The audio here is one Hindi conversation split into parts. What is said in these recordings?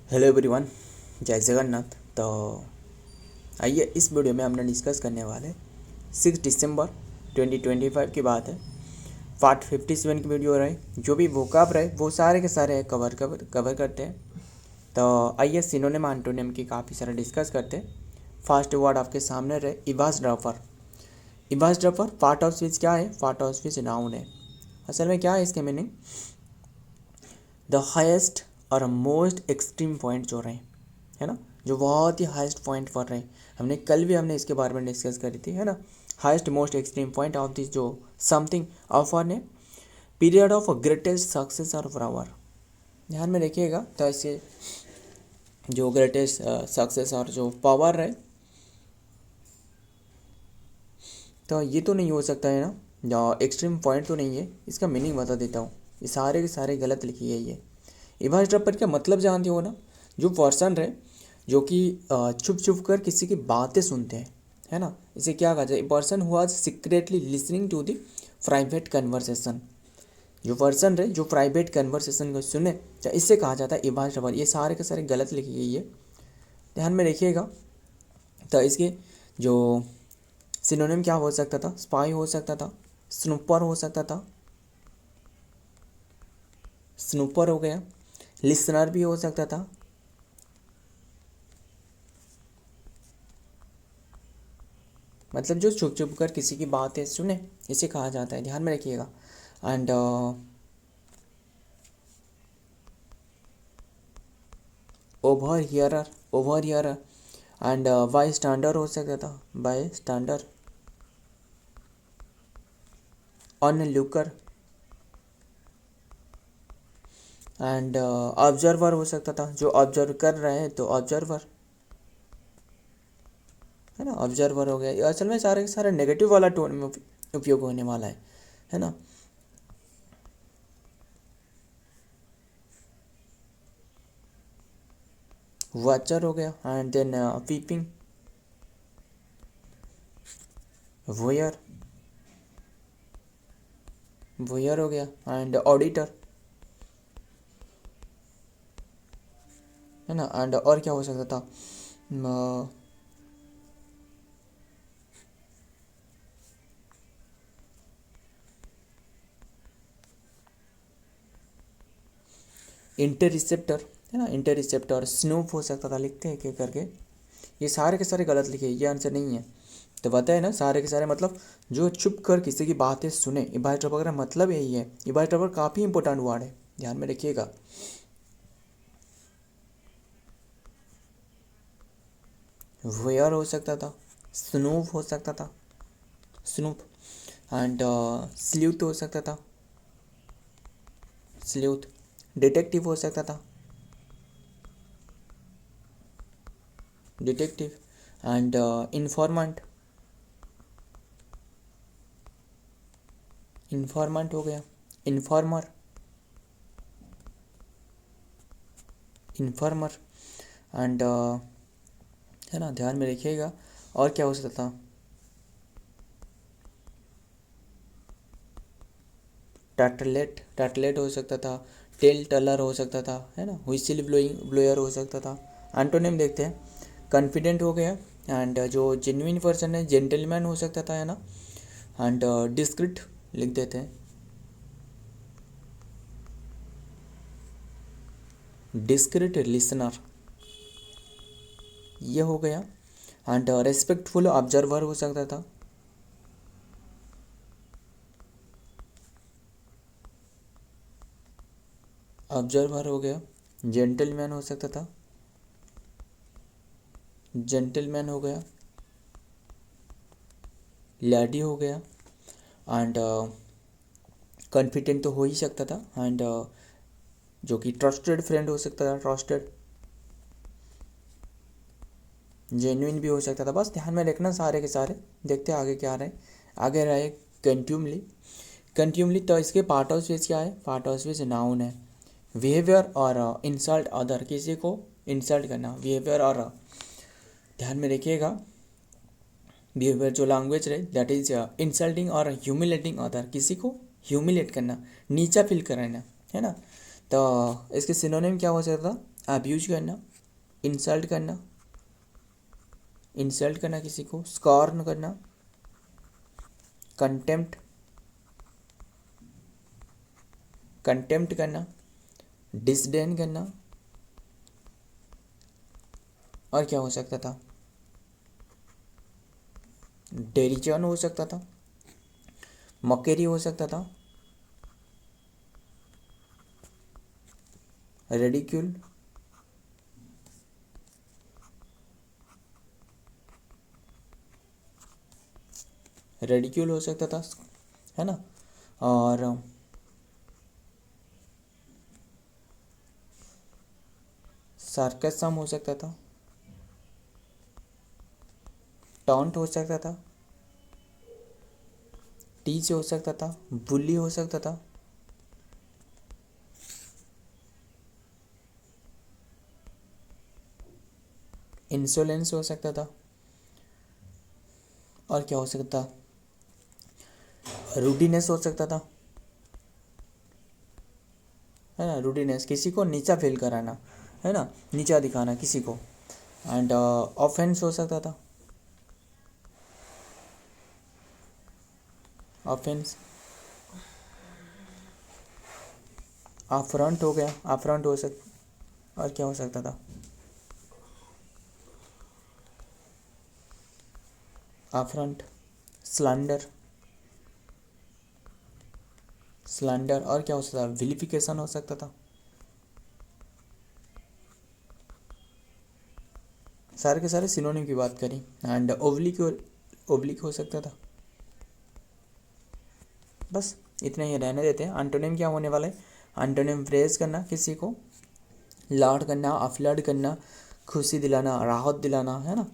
हेलो एवरीवन, जय जगन्नाथ। तो आइए इस वीडियो में हमने डिस्कस करने वाले 6 दिसंबर 2025 की बात है। पार्ट 57 की वीडियो रहे। जो भी वोकाब रहे वो सारे के सारे कवर करते हैं। तो आइए सिनोनिम एंटोनिम की काफ़ी सारे डिस्कस करते हैं। फर्स्ट वर्ड आपके सामने रहे इवाज dropper. इवाज dropper part of speech क्या है? पार्ट ऑफ स्पीच नाउन है। असल में क्या है इसके मीनिंग? द हाईएस्ट और मोस्ट एक्सट्रीम पॉइंट जो रहे, है ना, जो बहुत ही हाईएस्ट पॉइंट पर रहे। हमने इसके बारे में डिस्कस करी थी, है ना। Highest most extreme point of this जो समथिंग ऑफ वन है पीरियड ऑफ ग्रेटेस्ट सक्सेस और पावर। ध्यान में रखिएगा। तो ऐसे जो ग्रेटेस्ट सक्सेस और जो पावर है, तो ये तो नहीं हो सकता है ना, या एक्सट्रीम पॉइंट तो नहीं है। इसका मीनिंग बता देता हूँ। ये सारे के सारे गलत लिखी गई है। इवाज ड्रॉपर का मतलब जानते हो ना? जो पर्सन रहे जो कि छुप छुप कर किसी की बातें सुनते हैं, है ना। इसे क्या कहा जाए? Person who was secretly listening to the private conversation. जो पर्सन रहे जो प्राइवेट कन्वर्सेशन को सुने, तो इससे कहा जाता है इवाज ड्रॉपर। ये सारे के सारे गलत लिखी गई है, ध्यान में रखिएगा। तो इसके जो सिनोनिम क्या हो सकता था? स्पाई हो सकता था, स्नूपर हो सकता था, स्नूपर हो गया, लिसनर भी हो सकता था, मतलब जो छुप छुप कर किसी की बातें सुने, इसे कहा जाता है। ध्यान में रखिएगा। And overhearer and bystander हो सकता था, bystander, onlooker and observer हो सकता था, जो ऑब्जर्व कर रहे हैं तो ऑब्जर्वर, है ना। ऑब्जर्वर हो गया। ये असल में सारे के सारे नेगेटिव वाला टोन में उपयोग होने वाला है ना। वाचर हो गया and then peeping, voyeur, voyeur हो गया एंड ऑडिटर, है ना। एंड और क्या हो सकता था? इंटर रिसेप्टर, है ना। इंटर रिसेप्टर, स्नूप हो सकता था। लिखते हैं एक एक करके। ये सारे के सारे गलत लिखे, ये आंसर नहीं है। तो बताए ना, सारे के सारे मतलब जो छुप कर किसी की बातें सुने, इबाई ट्रबर का मतलब यही है। इबाई ट्रबर काफ़ी इंपॉर्टेंट वर्ड है, ध्यान में रखिएगा। वेयर हो सकता था, स्नूप हो सकता था, स्नूप एंड स्ल्यूथ हो सकता था, स्ल्यूथ, डिटेक्टिव हो सकता था, डिटेक्टिव एंड इन्फॉर्मेंट, इन्फॉर्मेंट हो गया, इन्फॉर्मर, इन्फॉर्मर एंड है ना। ध्यान में रखिएगा। और क्या हो सकता था? टैटलेट, टैटलेट हो सकता था, टेल टलर हो सकता था, है ना। हुइसिल ब्लोयर हो सकता था। एंटोनिम देखते हैं। कॉन्फिडेंट हो गया एंड जो जेन्युइन पर्सन है जेंटलमैन हो सकता था, है ना। एंड डिस्क्रिट लिख देते हैं, डिस्क्रिट लिसनर, ये हो गया। एंड रेस्पेक्टफुल ऑब्जर्वर हो सकता था, ऑब्जर्वर हो गया। जेंटलमैन हो सकता था, जेंटलमैन हो गया। लैडी हो गया एंड कॉन्फिडेंट तो हो ही सकता था। एंड जो कि ट्रस्टेड फ्रेंड हो सकता था, ट्रस्टेड, जेन्युइन भी हो सकता था। बस ध्यान में रखना सारे के सारे। देखते हैं आगे क्या रहे। आगे रहे कंट्यूमली। कंट्यूमली तो इसके पार्ट ऑफ स्पीच क्या है? पार्ट ऑफ स्पीच नाउन है। बिहेवियर और इंसल्ट अदर, किसी को इंसल्ट करना, बिहेवियर और ध्यान में रखिएगा। बिहेवियर जो लैंग्वेज रहे दैट इज इंसल्टिंग और ह्यूमिलेटिंग अदर, किसी को ह्यूमिलेट करना, नीचा फील कराना, है ना। तो इसके सिनोनिम क्या हो सकता था? अब्यूज करना, इंसल्ट करना, इंसल्ट करना किसी को, स्कॉर्न करना, कंटेम्प्ट, कंटेम्प्ट करना, डिसडेन करना, और क्या हो सकता था, डेरिजन हो सकता था, मकेरी हो सकता था, रेडिक्यूल, रेडिक्यूल हो सकता था, है ना, और सार्केसम हो सकता था, टॉन्ट हो सकता था, टीच हो सकता था, बुली हो सकता था, इंसोलेंस हो सकता था, और क्या हो सकता था, रूडीनेस हो सकता था, है ना, रूडीनेस, किसी को नीचा फील कराना, है ना, नीचा दिखाना किसी को, एंड ऑफेंस हो सकता था, ऑफेंस, अफरंट हो गया, अफरंट हो सकता, और क्या हो सकता था, अफरंट, स्लैंडर, स्लैंडर, और क्या हो सकता था, विलिफिकेशन हो सकता था, सारे के सारे सिनोनिम की बात करी, एंड ओब्लिक, ओब्लिक हो सकता था। बस इतना ही रहने देते हैं। एंटोनिम क्या होने वाला है, एंटोनिम प्रेज करना, किसी को लाड करना, अफलड करना, खुशी दिलाना, राहत दिलाना, है ना,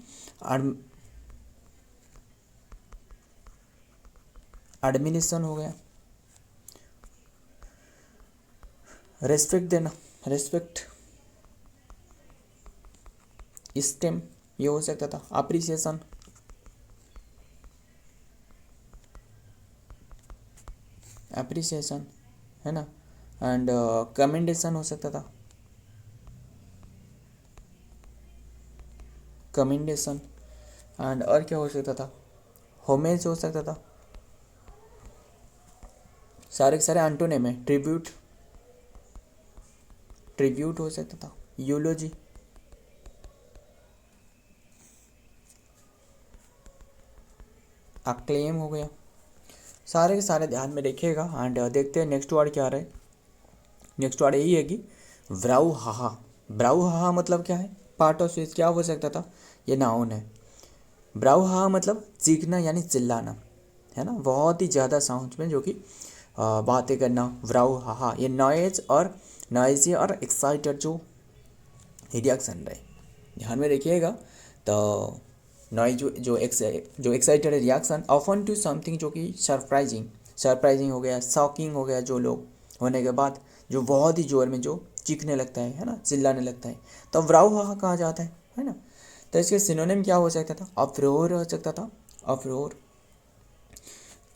एडमिनिस्ट्रेशन हो गया, रेस्पेक्ट देना, रेस्पेक्ट, स्टेम, ये हो सकता था, अप्रिसिएशन, अप्रिसिएशन, है ना, एंड कमेंडेशन हो सकता था, कमेंडेशन, एंड और क्या हो सकता था, होमेज हो सकता था, सारे के सारे एंटोनिम है, ट्रिब्यूट, ट्रिब्यूट हो सकता था, यूलोजी, अक्लेम हो गया, सारे के सारे ध्यान में रखिएगा। एंड देखते हैं नेक्स्ट वर्ड क्या आ रहा है। नेक्स्ट वर्ड यही है कि व्राउ हाहा, ब्राउ हाहा मतलब क्या है, पार्ट ऑफ स्पीच क्या हो सकता था, ये नाउन है। ब्राउ हाहा मतलब चीखना यानी चिल्लाना, है ना, बहुत ही ज़्यादा साउंड में जो कि बातें करना, व्राउ हाहा, ये नॉइज और नॉइजी और एक्साइटेड जो रिएक्शन रहे, ध्यान में रखिएगा। तो नॉइज जो excited reaction often to something जो कि सरप्राइजिंग, सरप्राइजिंग हो गया, शॉकिंग हो गया, जो लोग होने के बाद जो बहुत ही जोर में जो चीखने लगता है ना, चिल्लाने लगता है, तो व्राउ हाहा कहा जाता है ना। तो इसके सिनोनिम क्या हो सकता था, अफ्रोर हो सकता था, अफ्रोर,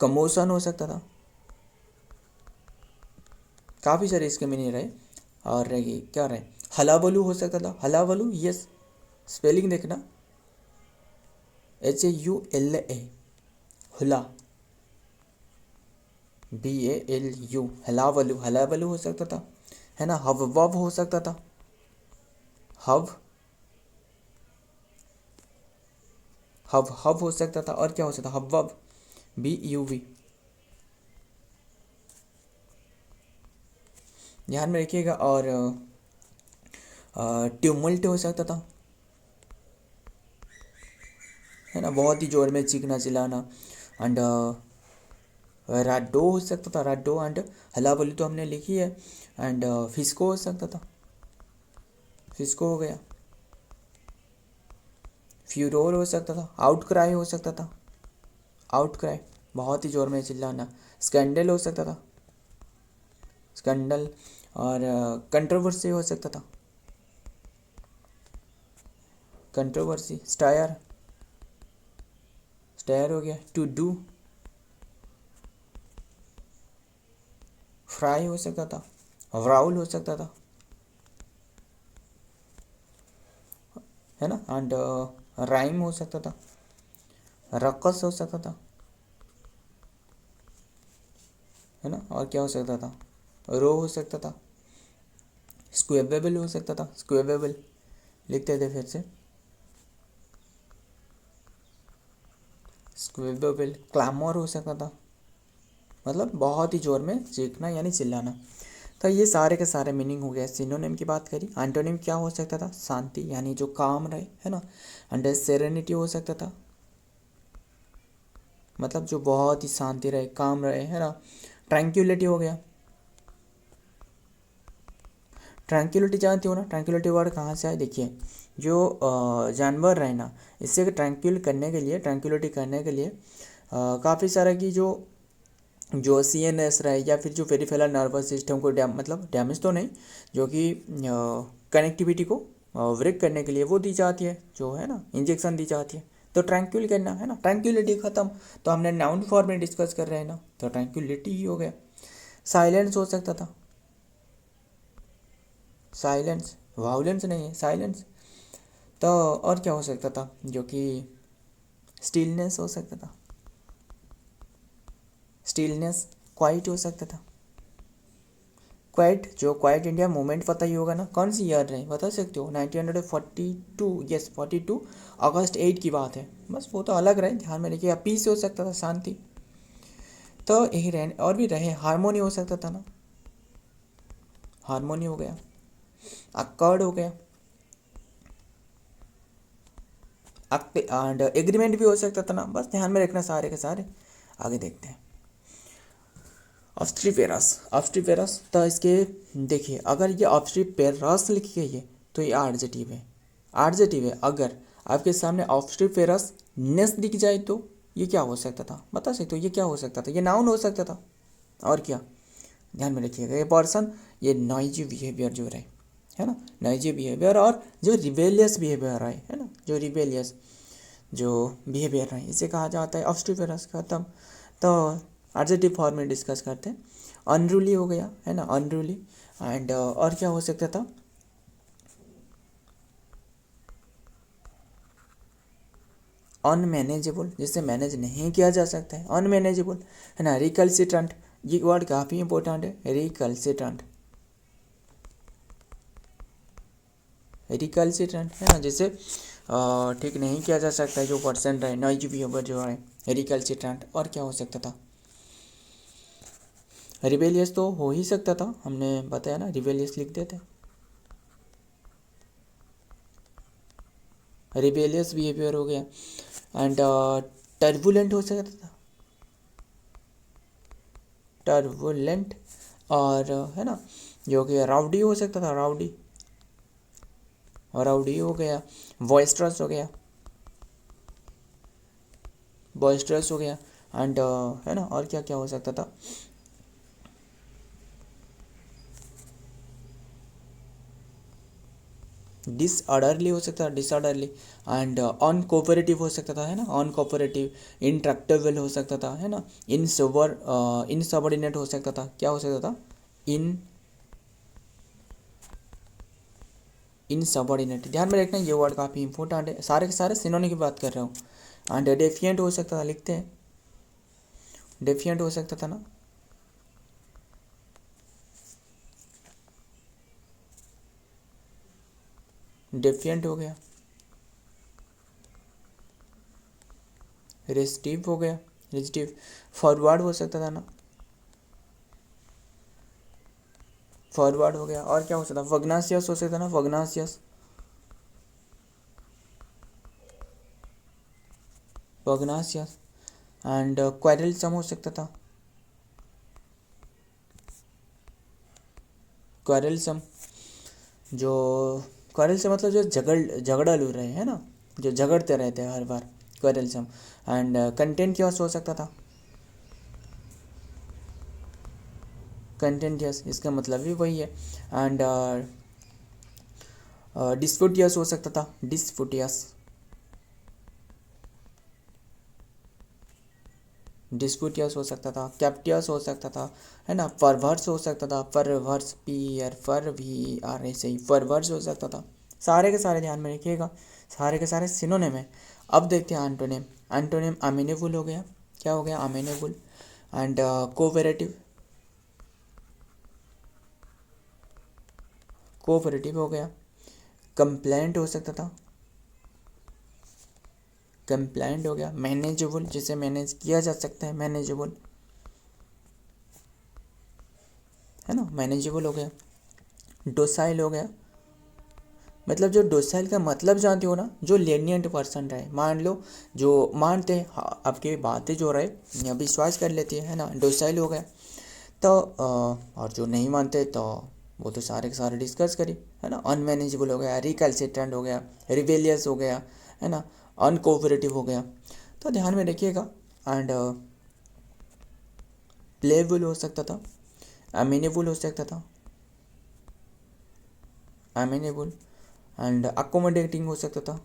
कमोशन हो सकता था, काफ़ी सारे इसके मीनिंग रहे। और ये क्या रहे, हलाबलू हो सकता था, हलाबलू, यस, स्पेलिंग देखना, HAULA, hula, BALU, hullabaloo, hullabaloo हो सकता था, है ना, हववव हो सकता था, हव, हव हव हो सकता था, और क्या हो सकता, हववव, BUV, ध्यान में रखिएगा। और ट्यूमल्ट हो सकता था, है ना, बहुत ही जोर में चीखना चिल्लाना। एंड राडो हो सकता था, राडो, एंड हलाबली तो हमने लिखी है। एंड फिस्को हो सकता था, फिस्को हो गया। फ्यूरोर हो सकता था, आउट क्राई हो सकता था, आउट क्राई, बहुत ही जोर में चिल्लाना। स्कैंडल हो सकता था, स्कैंडल। और कंट्रोवर्सी हो सकता था, कंट्रोवर्सी। स्टायर, स्टायर हो गया। टू डू, फ्राई हो सकता था, राउल हो सकता था, है ना, एंड राइम हो सकता था, रकस हो सकता था, है ना, और क्या हो सकता था, रो हो सकता था, स्क्वेबेबल हो सकता था, स्क्वेबेबल लिखते थे फिर से, स्क्वेबेबल, क्लामर हो सकता था, मतलब बहुत ही जोर में चीखना यानी चिल्लाना। तो ये सारे के सारे मीनिंग हो गया। सिनोनिम की बात करी, एंटोनिम क्या हो सकता था, शांति यानी जो काम रहे, है ना, एंड सेरेनिटी हो सकता था, मतलब जो बहुत ही शांति रहे, काम रहे, है ना। ट्रैंक्विलिटी हो गया, ट्रैंक्विलिटी जानती हो ना, ट्रैंक्विलिटी वर्ड कहाँ से आए, देखिए जो जानवर रहे ना, इससे ट्रैंक्विल करने के लिए, ट्रैंक्विलिटी करने के लिए काफ़ी सारा की जो CNS रहे या फिर जो पेरिफेरल नर्वस सिस्टम को मतलब डैमेज तो नहीं, जो कि कनेक्टिविटी को ब्रेक करने के लिए वो दी जाती है, जो है ना इंजेक्शन दी जाती है। तो ट्रैंक्विल करना, है ना, ट्रैंक्विलिटी खत्म। तो हमने नाउन फॉर्म में डिस्कस कर रहे हैं ना, तो ट्रैंक्विलिटी ही हो गया। साइलेंस हो सकता था, साइलेंस, वाउलेंस नहीं है, साइलेंस। तो और क्या हो सकता था, जो कि स्टिलनेस हो सकता था, स्टिलनेस, क्वाइट हो सकता था, क्वाइट, जो क्वाइट इंडिया मूवमेंट पता ही होगा ना, कौन सी ईयर रही बता सकते हो, 1942, यस 42 अगस्त 8 की बात है, बस वो तो अलग रहे, ध्यान में रखिए। पीस हो सकता था, शांति। तो यही रहे, और भी रहे, हारमोनी हो सकता था ना, हारमोनी हो गया, अकॉर्ड हो गया, एंड एग्रीमेंट भी हो सकता था ना, बस ध्यान में रखना सारे के सारे। आगे देखते हैं, ऑब्स्ट्रीपेरस, ऑब्स्ट्रीपेरस, तो इसके देखिए, अगर ये ऑब्स्ट्रीपेरस लिखी गई है तो ये एडजेक्टिव है, एडजेक्टिव है। अगर आपके सामने ऑब्स्ट्रीपेरस नेस दिख जाए तो ये क्या हो सकता था, बता सकते हो ये क्या हो सकता था, ये नाउन हो सकता था, और क्या, ध्यान में रखिएगा। ये पर्सन, ये नॉइजी बिहेवियर जो रहे, है ना, नॉइजी बिहेवियर, और जो रिबेलियस बिहेवियर है ना, जो रिबेलियस जो बिहेवियर है, इसे कहा जाता है ऑब्स्ट्रीपेरस। खत्म। तो एडजेक्टिव फॉर्म में डिस्कस करते हैं। अनरूली हो गया, है ना, अनरूली, एंड और क्या हो सकता था, अनमैनेजेबल, जिससे मैनेज नहीं किया जा सकता है, अनमैनेजेबल, है ना। रिकल्सिट्रेंट, ये वर्ड काफ़ी इंपॉर्टेंट है, रिकल्सिट्रेंट, रिकल्सिट्रेंट, है ना, जिसे ठीक नहीं किया जा सकता है, जो पर्सन रहे, नॉइजी बिहेवियर जो है, रिकल्सिट्रेंट। और क्या हो सकता था, रिबेलियस तो हो ही सकता था, हमने बताया ना, रिबेलियस लिख देते, रिबेलियस बिहेवियर हो गया। एंड टर्बुलेंट हो सकता था, टर्बुलेंट, और है ना, जो कि राउडी हो सकता था, राउडी, राउडी हो गया। बॉयस्ट्रस हो गया, बॉयस्ट्रस हो गया। एंड है ना, और क्या क्या हो सकता था, डिसऑर्डरली हो सकता था, डिसऑर्डरली। एंड अनकोऑपरेटिव हो सकता था, है ना, अनकोऑपरेटिव। इंट्रैक्टेबल हो सकता था, है ना, इनसबऑर्डिनेट हो सकता था, क्या हो सकता था, इनसबऑर्डिनेट। ध्यान में रखना, ये वर्ड काफ़ी इंपॉर्टेंट है, सारे के सारे सिनोनिम की बात कर रहा हूँ। एंड डेफिएंट हो सकता था, लिखते हैं, डेफिएंट हो सकता था ना, डेफिएंट हो गया। रेस्टिव हो गया, रेस्टिव। फॉरवर्ड हो सकता था ना, फॉरवर्ड हो गया। और क्या हो सकता, वग्नासियस हो सकता ना, वग्नासियस, वग्नासियस। एंड क्वारलसम हो सकता था, क्वारलसम, जो क्वारलसम मतलब जो झगड़ालू रहे, है ना, जो झगड़ते रहते हैं हर बार, क्वारलसम। एंड कंटेंटियस हो सकता था, कंटेंटियस, इसका मतलब भी वही है। एंड डिस्पुटियस हो सकता था, डिस्पुटियस, डिस्पुटियस हो सकता था, कैप्टियस हो सकता था, है ना, परवर्स हो सकता था, परवर्स, पी आर फर भी आर ऐसे ही परवर्स हो सकता था, सारे के सारे ध्यान में रखिएगा, सारे के सारे सिनोनिम है। अब देखते हैं एंटोनिम। एंटोनिम अमीनेबल हो गया, क्या हो गया, अमीनेबल। एंड कोऑपरेटिव, कोऑपरेटिव हो गया। कंप्लेंट हो सकता था, कंप्लेंट हो गया। मैनेजेबल, जिसे मैनेज किया जा सकता है, मैनेजेबल, है ना, मैनेजेबल हो गया। डोसाइल हो गया, मतलब जो डोसाइल का मतलब जानते हो ना, जो लेनियंट पर्सन रहे, मान लो जो मानते हैं आपके बातें जो रहे या विश्वास कर लेती है ना, डोसाइल हो गया। तो और जो नहीं मानते तो वो तो सारे के सारे डिस्कस करी, है ना। अनमैनेजेबल हो गया, रिकैल्सिट्रेंट हो गया, रिबेलियस हो गया, है ना, अनकोऑपरेटिव हो गया। तो ध्यान में रखिएगा। एंड प्लेबल हो सकता था, अमीनेबल हो सकता था, अमीनेबल। एंड अकोमोडेटिंग हो सकता था,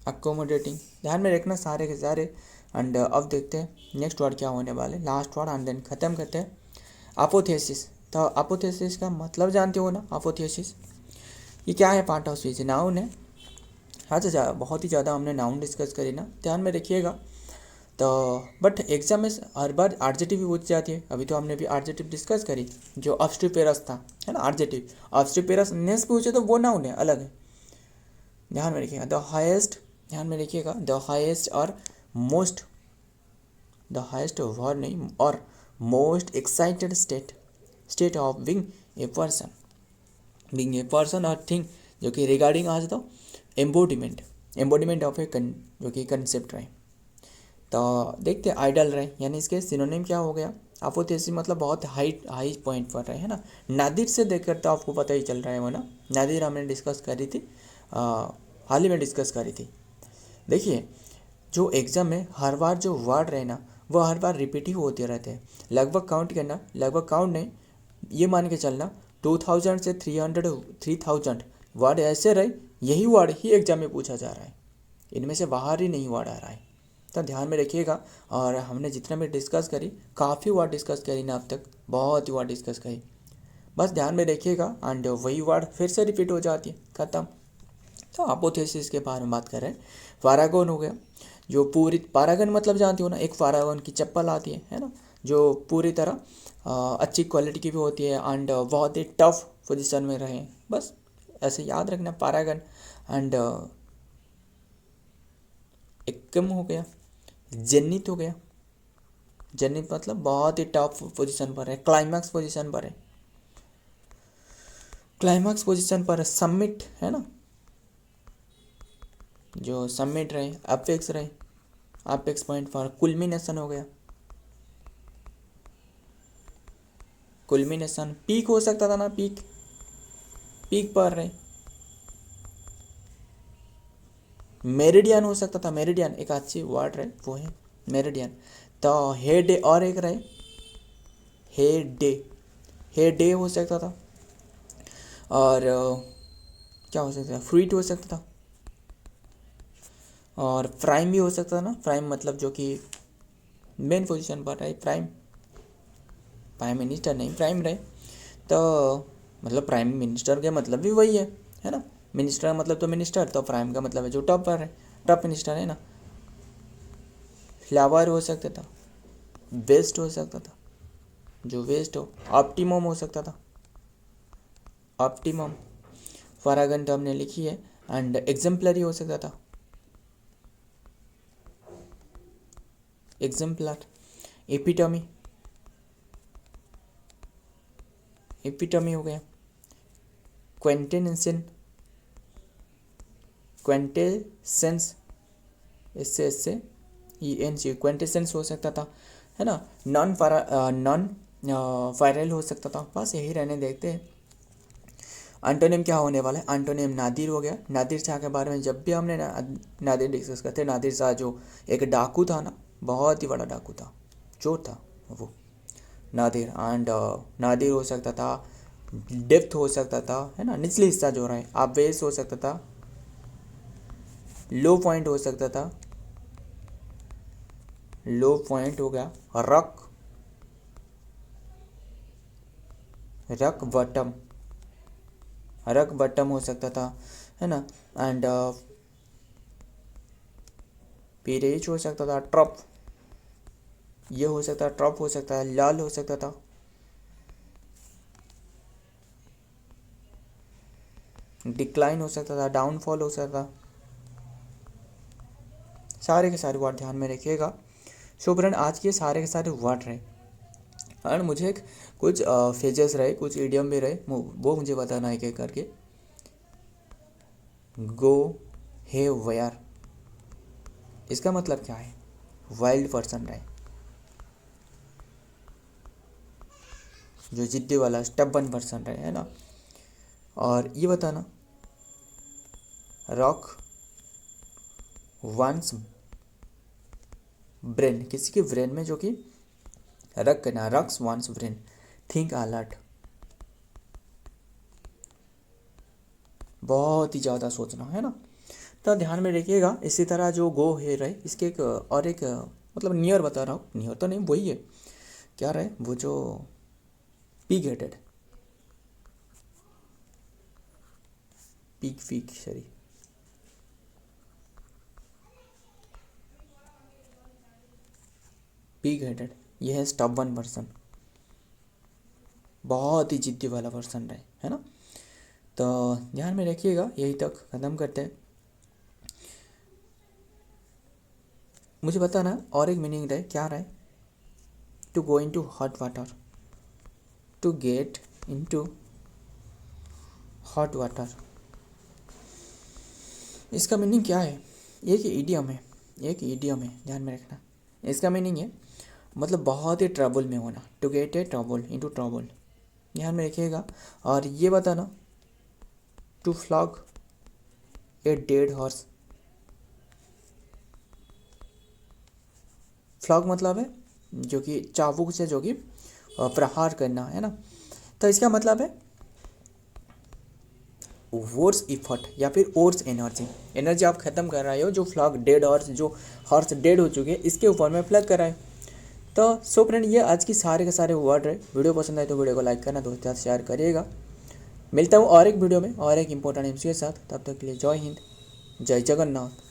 अकोमोडेटिंग। ध्यान में रखना सारे के सारे। एंड अब देखते हैं नेक्स्ट वर्ड क्या होने वाले, लास्ट वर्ड, एंड देन ख़त्म करते हैं। अपोथेसिस। तो अपोथेसिस का मतलब जानते हो ना, अपोथेसिस ये क्या है, पार्ट ऑफ स्पीच, नाउन है। हाँ तो बहुत ही ज़्यादा हमने नाउन डिस्कस करी ना, ध्यान में रखिएगा। तो बट एग्जाम में हर बार आर्जेटिव भी पूछ जाती है। अभी तो हमने भी आर्जेटिव डिस्कस करी, जो ऑब्स्टिपेरस था, है ना, आर्जेटिव। ऑब्स्टिपेरस नेस पूछे तो वो नाउन है, अलग है, ध्यान में रखिएगा। द हाईएस्ट, ध्यान में रखिएगा, द हाईएस्ट और मोस्ट, द हाईएस्ट वर्ड नहीं, और most excited state, state of being a person, being a person और थिंग, जो कि रिगार्डिंग आज तो एम्बोडिमेंट, एम्बोडिमेंट ऑफ ए जो कि कंसेप्ट रहे। तो देखते आइडल रहे, यानी इसके सिनोनिम क्या हो गया, अपोथेसिस मतलब बहुत हाई पॉइंट पर रहे, है ना। नादिर से देखकर तो आपको पता ही चल रहा है वो ना, नादिर हमने डिस्कस करी थी, हाल ही में डिस्कस करी थी। देखिए जो एग्ज़ाम में हर बार जो वर्ड रहे ना, वो हर बार रिपीटिव होते रहते हैं। लगभग काउंट करना, लगभग काउंट नहीं, ये मान के चलना 2000 से 3000 वर्ड ऐसे रहे, यही वर्ड ही एग्जाम में पूछा जा रहा है, इनमें से बाहर ही नहीं वर्ड आ रहा है। तो ध्यान में रखिएगा। और हमने जितना भी डिस्कस करी, काफ़ी वर्ड डिस्कस करी ना अब तक, बहुत ही वर्ड डिस्कस करी, बस ध्यान में रखिएगा। एंड वही वर्ड फिर से रिपीट हो जाती है, ख़त्म। तो अपोथेसिस के बारे में बात कर रहे हैं। पैरागन हो गया, जो पूरी, पैरागन मतलब जानती हो ना, एक पैरागन की चप्पल आती है ना, जो पूरी तरह अच्छी क्वालिटी की भी होती है एंड बहुत ही टफ पोजीशन में रहे, बस ऐसे याद रखना पैरागन। एंड एकम हो गया, जेनिथ हो गया, जेनिथ मतलब बहुत ही टफ पोजीशन पर है, क्लाइमैक्स पोजीशन पर है, क्लाइमैक्स पोजीशन पर है। समिट है ना, जो समिट रहे, अपेक्स रहे, अपेक्स पॉइंट पर। कुल्मिनेशन हो गया, कुल्मिनेशन। पीक हो सकता था ना, पीक, पीक पर रहे। मेरिडियन हो सकता था, मेरिडियन एक अच्छी वर्ड रहे, वो है मेरिडियन। तो हेड डे, और एक रहे हेड डे, हेड डे हो सकता था। और क्या हो सकता था, फ्रूट हो सकता था। और प्राइम भी हो सकता था ना, प्राइम मतलब जो कि मेन पोजीशन पर रहे, प्राइम, प्राइम मिनिस्टर नहीं, प्राइम रहे। तो मतलब प्राइम मिनिस्टर का मतलब भी वही है ना, मिनिस्टर का मतलब तो मिनिस्टर, तो प्राइम का मतलब है जो टॉप पर है, टॉप मिनिस्टर है ना। फ्लावर हो सकता था, वेस्ट हो सकता था, जो वेस्ट हो। ऑप्टिमम हो सकता था, ऑप्टिमम। फरागन तो हमने लिखी है। एंड एग्जाम्पलरी हो सकता था, एग्जाम्पलर। एपिटमी, एपिटमी हो गया। क्वेंटेसेंस, क्वेंटेसेंस, इससे ENC, क्वेंटेसेंस हो सकता था, है ना। नॉन वायरल हो सकता था, बस यही रहने देखते हैं। एंटोनिम क्या होने वाला है, एंटोनिम नादिर हो गया। नादिर शाह के बारे में जब भी हमने नादिर डिस्कस करते, नादिर शाह जो एक डाकू था ना, बहुत ही बड़ा डाकू था, चोर था वो, नादिर। एंड नादिर हो सकता था, डेप्थ हो सकता था, है ना, निचली हिस्सा जो रहे, आबवेस हो सकता था, लो पॉइंट हो सकता था, लो पॉइंट हो गया rock, rock bottom, rock bottom हो सकता था, है ना। एंड पीरेज हो सकता था, ट्रॉप, ये हो सकता है, ट्रॉप हो सकता है, लाल हो सकता था, डिक्लाइन हो सकता था, डाउनफॉल हो सकता था। सारे के सारे वर्ड ध्यान में रखिएगा। सो फ्रेंड आज के सारे वर्ड रहे एंड मुझे कुछ फेजेस रहे, कुछ इडियम भी रहे, वो मुझे बताना है एक करके। गो हे वेयर, इसका मतलब क्या है? वाइल्ड पर्सन रहे, जो जिद्दी वाला स्टबन पर्सन रहे, है ना। और ये बताना रॉक वंस ब्रेन, किसी के ब्रेन में जो कि रख करना, racks one's brain, think alert, बहुत ही ज़्यादा सोचना, है ना। तो ध्यान में रखिएगा। इसी तरह जो गो है रहे, इसके एक और एक मतलब नियर बता रहा हूँ, नियर तो नहीं वही है, क्या रहे वो जो pig headed, pig fig sorry, pig headed, ये है स्टबन पर्सन, बहुत ही जिद्दी वाला पर्सन रहे, है ना। तो ध्यान में रखिएगा। यही तक ख़त्म करते हैं। मुझे बताना और एक मीनिंग रहे, क्या रहे? To go in to hot water, to get in to hot water, इसका मीनिंग क्या है? एक ईडियम है, एक ईडियम है, ध्यान में रखना। इसका मीनिंग है मतलब बहुत ही ट्रबल में होना, to get a trouble, in to trouble, ध्यान में रखिएगा। और ये बताना to flog a dead horse, flog मतलब है जो कि चाबुक से जो कि प्रहार करना, है ना। तो इसका मतलब है वोर्स इफर्ट या फिर ओर्स एनर्जी, एनर्जी आप खत्म कर रहे हो, जो फ्लॉग डेड हॉर्स, जो हॉर्स डेड हो चुके हैं, इसके ऊपर में फ्लग कर रहा है। तो सो फ्रेंड ये आज की सारे के सारे वर्ड रहे। वीडियो पसंद आए तो वीडियो को लाइक करना, दोस्तों के साथ शेयर करिएगा। मिलता हूँ और एक वीडियो में और एक इंपॉर्टेंट एमसी के साथ, तब तक के लिए जय हिंद, जय जगन्नाथ।